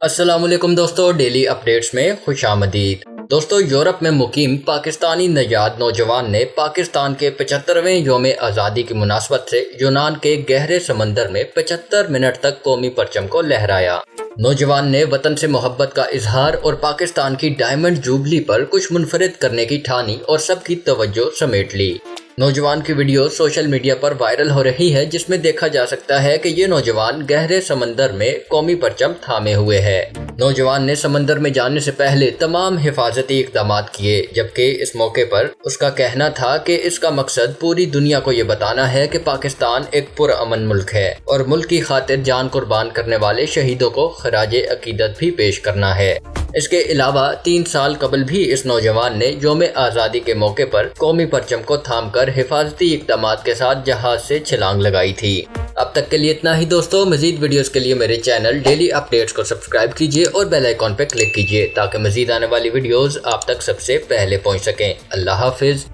अस्सलामुअलैकुम दोस्तों, daily updates में खुशामदीद। दोस्तों, यूरोप में मुकीम पाकिस्तानी नजाद नौजवान ने पाकिस्तान के 75वें योम आज़ादी की मुनासबत से यूनान के गहरे समंदर में 75 मिनट तक कौमी परचम को लहराया। नौजवान ने वतन से मोहब्बत का इजहार और पाकिस्तान की डायमंड जुबली पर कुछ मुनफरिद करने की ठानी और सबकी तवज्जो समेट ली। नौजवान की वीडियो सोशल मीडिया पर वायरल हो रही है, जिसमें देखा जा सकता है कि ये नौजवान गहरे समंदर में कौमी परचम थामे हुए है। नौजवान ने समंदर में जाने से पहले तमाम हिफाजती इकदाम किए, जबकि इस मौके पर उसका कहना था कि इसका मकसद पूरी दुनिया को ये बताना है कि पाकिस्तान एक पुरअमन मुल्क है और मुल्क की खातिर जान कुर्बान करने वाले शहीदों को खराजे अकीदत भी पेश करना है। इसके अलावा 3 साल कबल भी इस नौजवान ने योम आज़ादी के मौके पर कौमी परचम को थामकर हिफाजती इकदाम के साथ जहाज से छलांग लगाई थी। अब तक के लिए इतना ही दोस्तों। मजीद वीडियोस के लिए मेरे चैनल डेली अपडेट्स को सब्सक्राइब कीजिए और बेल आइकॉन पर क्लिक कीजिए ताकि मजीद आने वाली वीडियोस आप तक सबसे पहले पहुंच सकें। अल्लाह हाफिज।